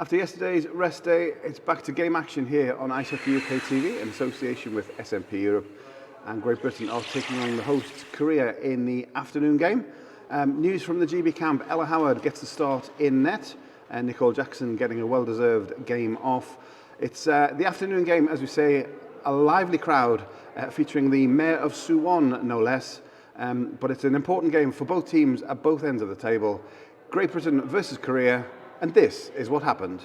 After yesterday's rest day, it's back to game action here on Ice Hockey UK TV in association with SMP Europe, and Great Britain are taking on the hosts Korea in the afternoon game. News from the GB camp: Ella Howard gets the start in net, and Nicole Jackson getting a well-deserved game off. It's the afternoon game, as we say, a lively crowd featuring the Mayor of Suwon, no less. But it's an important game for both teams at both ends of the table. Great Britain versus Korea, and this is what happened.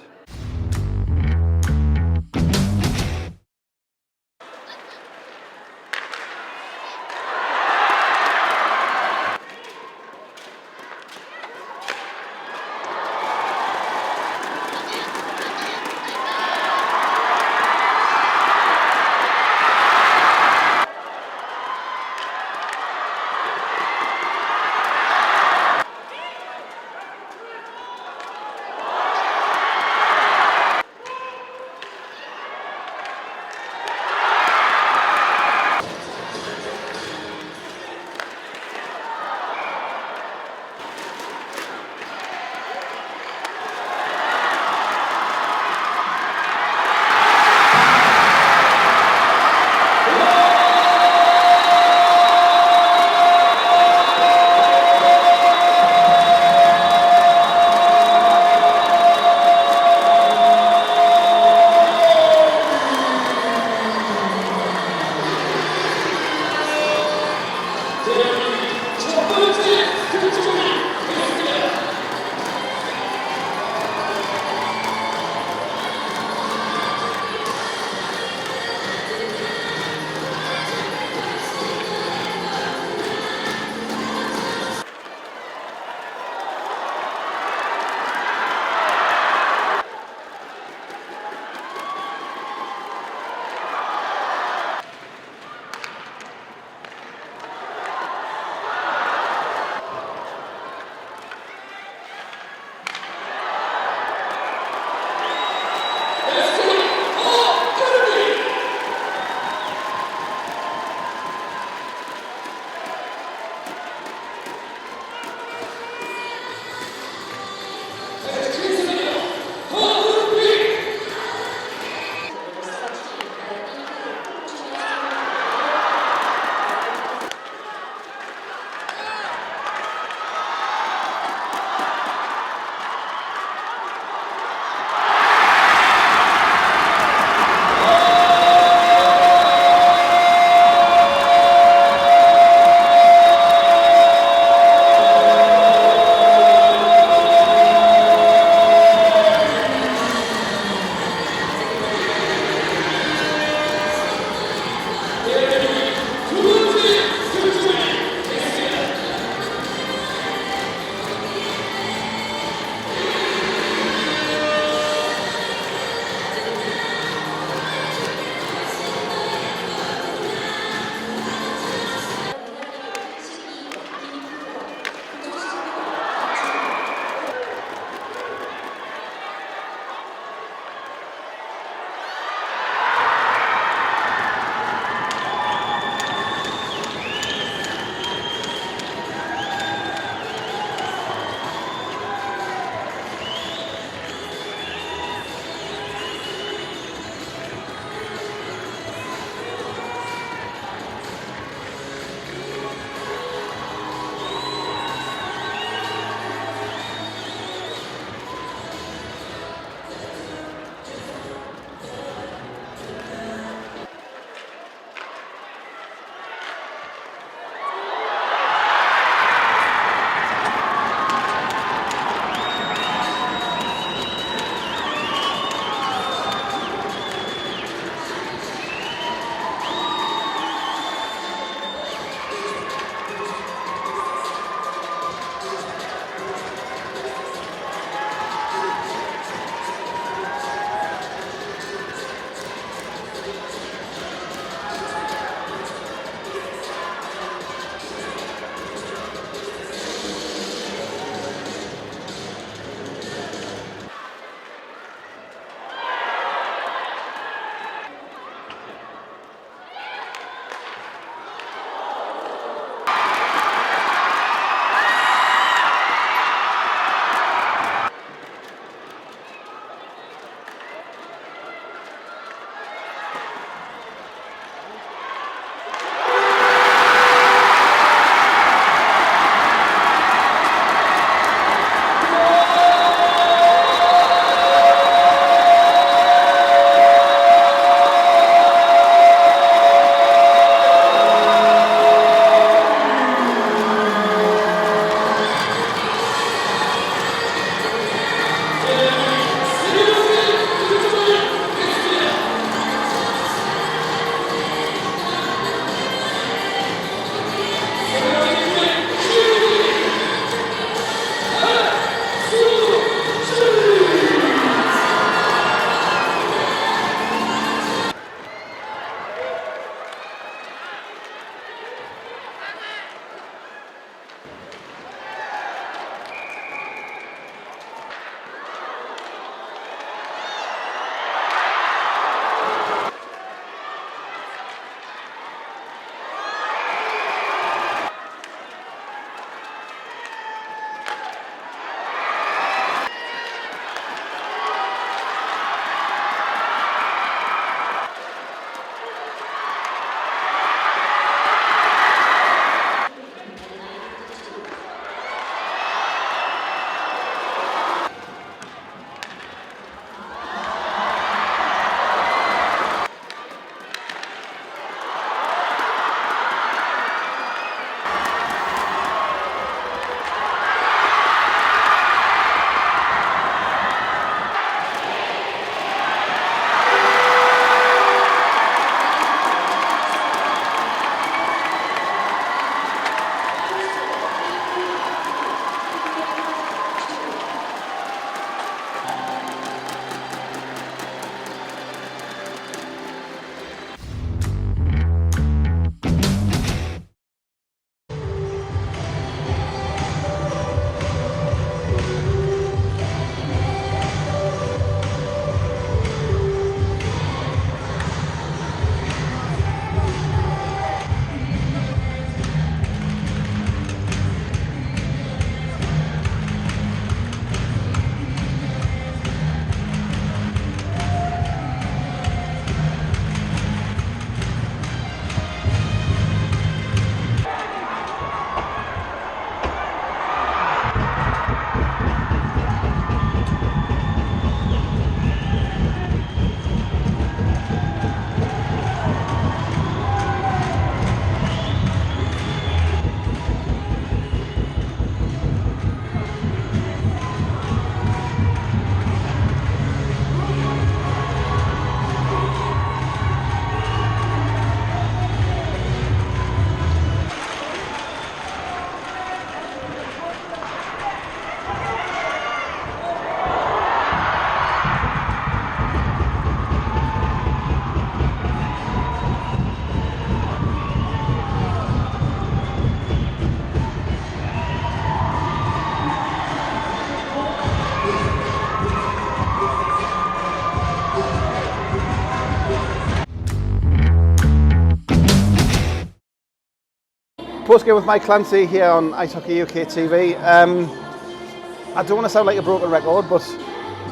Post game with Mike Clancy here on Ice Hockey UK TV. I don't want to sound like a broken record, but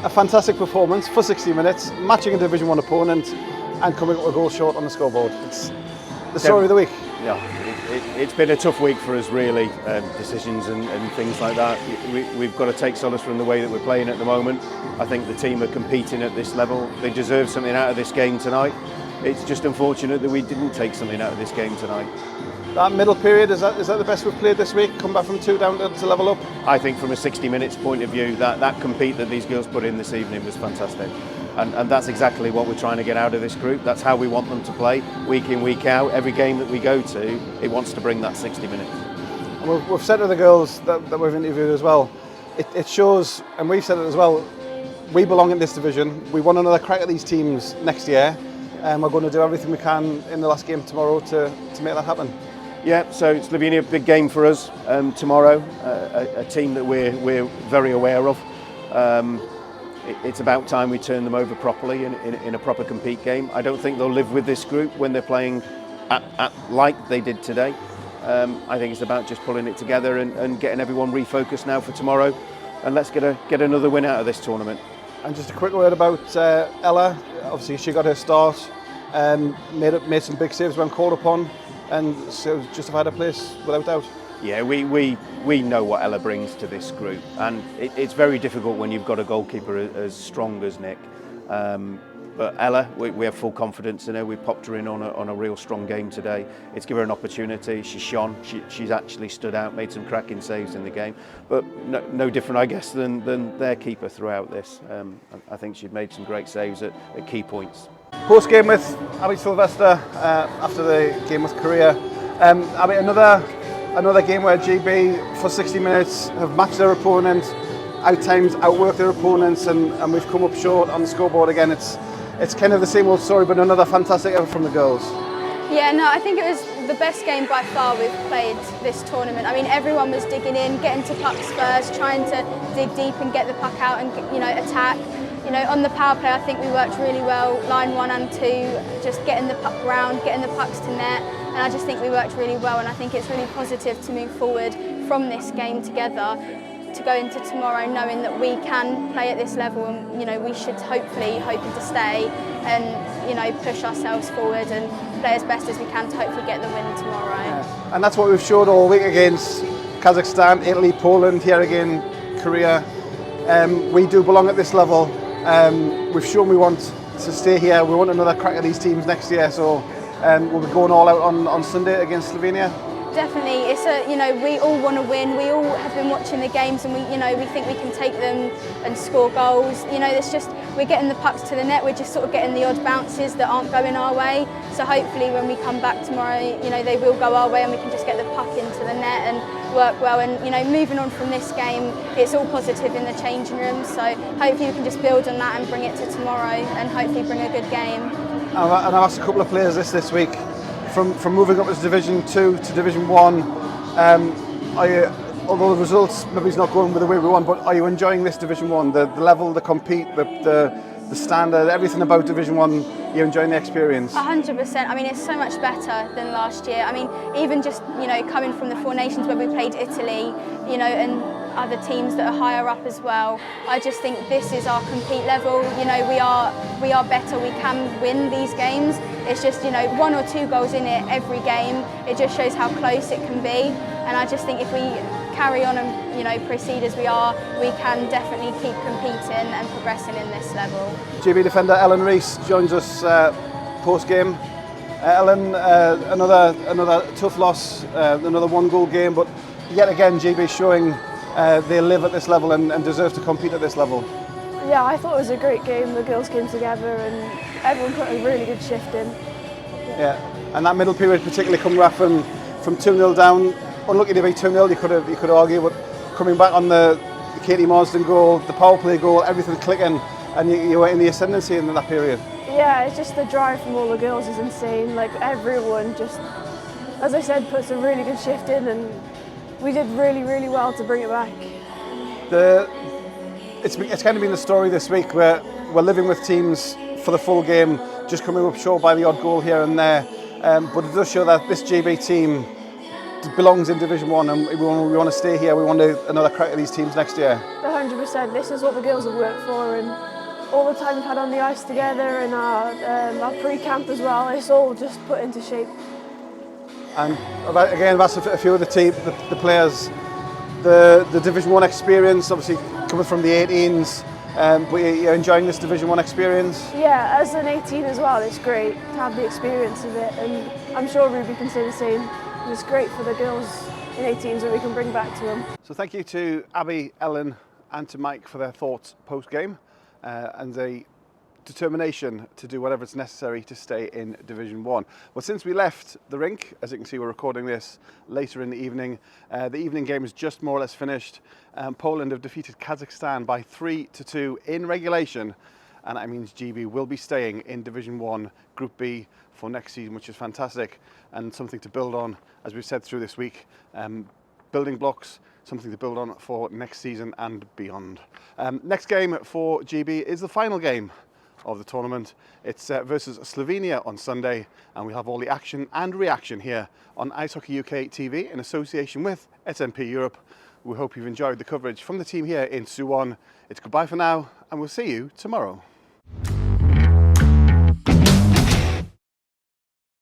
a fantastic performance for 60 minutes, matching a Division 1 opponent and coming up a goal short on the scoreboard. It's the story of the week. Yeah, it's been a tough week for us really, decisions and things like that. We've got to take solace from the way that we're playing at the moment. I think the team are competing at this level. They deserve something out of this game tonight. It's just unfortunate that we didn't take something out of this game tonight. That middle period, is that the best we've played this week? Come back from 2 down to level up? I think from a 60 minutes point of view, that compete that these girls put in this evening was fantastic. And that's exactly what we're trying to get out of this group. That's how we want them to play, week in, week out. Every game that we go to, it wants to bring that 60 minutes. And we've said to the girls that we've interviewed as well, it shows, and we've said it as well, we belong in this division. We want another crack at these teams next year, and we're going to do everything we can in the last game tomorrow to make that happen. Yeah, so it's Slovenia, a big game for us tomorrow, a team that we're very aware of. It's about time we turn them over properly in a proper compete game. I don't think they'll live with this group when they're playing like they did today. I think it's about just pulling it together and getting everyone refocused now for tomorrow, and let's get another win out of this tournament. And just a quick word about Ella. Obviously she got her start, made some big saves when called upon, and so justified her place without doubt. Yeah, we know what Ella brings to this group, and it's very difficult when you've got a goalkeeper as strong as Nick. But Ella, we have full confidence in her. We popped her in on a real strong game today. It's given her an opportunity. She's shone. She's actually stood out, made some cracking saves in the game. But no different, I guess, than their keeper throughout this. I think she'd made some great saves at key points. Post game with Abbie Sylvester after the game with Korea. Abbie, another game where GB for 60 minutes have matched their opponent, at times outworked their opponents, and we've come up short on the scoreboard again. It's kind of the same old story, but another fantastic effort from the girls. Yeah, no, I think it was the best game by far we've played this tournament. I mean, everyone was digging in, getting to pucks first, trying to dig deep and get the puck out and attack. On the power play, I think we worked really well, line 1 and 2, just getting the puck round, getting the pucks to net, and I just think we worked really well, and I think it's really positive to move forward from this game together to go into tomorrow knowing that we can play at this level, and we should hoping to stay and push ourselves forward and play as best as we can to hopefully get the win tomorrow. Yeah. And that's what we've showed all week against Kazakhstan, Italy, Poland, here again, Korea. We do belong at this level. We've shown we want to stay here. We want another crack at these teams next year, so we'll be going all out on Sunday against Slovenia. Definitely, it's we all want to win. We all have been watching the games, and we think we can take them and score goals. It's just we're getting the pucks to the net. We're just sort of getting the odd bounces that aren't going our way. So hopefully, when we come back tomorrow, they will go our way, and we can just get the puck into the net and work well. And moving on from this game, it's all positive in the changing room. So hopefully, we can just build on that and bring it to tomorrow, and hopefully bring a good game. And I've asked a couple of players this week. From moving up as Division 2 to Division 1, although the results maybe is not going with the way we want, but are you enjoying this Division 1? The level, the compete, the standard, everything about Division 1, you're enjoying the experience? 100%. I mean, it's so much better than last year. I mean, even just, coming from the Four Nations where we played Italy, and other teams that are higher up as well. I just think this is our compete level. We are better. We can win these games. It's just 1 or 2 goals in it every game. It just shows how close it can be. And I just think if we carry on and proceed as we are, we can definitely keep competing and progressing in this level. GB defender Ellin Rees joins us post game. Ellin, another tough loss, another 1-goal game, but yet again GB showing they live at this level and deserve to compete at this level. Yeah, I thought it was a great game. The girls came together and everyone put a really good shift in. Yeah, and that middle period particularly coming back from 2-0 down, unlucky to be 2-0, you could argue, but coming back on the Katie Marsden goal, the power play goal, everything clicking, and you were in the ascendancy in that period. Yeah, it's just the drive from all the girls is insane. Like everyone just, as I said, puts a really good shift in, and we did really, really well to bring it back. It's kind of been the story this week where we're living with teams for the full game, just coming up short by the odd goal here and there. But it does show that this GB team belongs in Division 1 and we want to stay here, we want another crack at these teams next year? 100%. This is what the girls have worked for, and all the time we've had on the ice together and our pre-camp as well, it's all just put into shape. And again, that's a few of the players, the Division 1 experience, obviously coming from the 18s, but you're enjoying this Division 1 experience? Yeah, as an 18 as well, it's great to have the experience of it, and I'm sure Ruby can say the same. It's great for the girls in 18s that we can bring back to them. So thank you to Abbie, Ellin and to Mike for their thoughts post-game and a determination to do whatever is necessary to stay in Division 1. Well, since we left the rink, as you can see we're recording this later in the evening game is just more or less finished. Poland have defeated Kazakhstan by 3-2 in regulation, and that means GB will be staying in Division 1 Group B for next season, which is fantastic and something to build on, as we've said through this week. Building blocks, something to build on for next season and beyond. Next game for GB is the final game of the tournament. It's versus Slovenia on Sunday, and we'll have all the action and reaction here on Ice Hockey UK TV in association with SMP Europe. We hope you've enjoyed the coverage from the team here in Suwon. It's goodbye for now, and we'll see you tomorrow.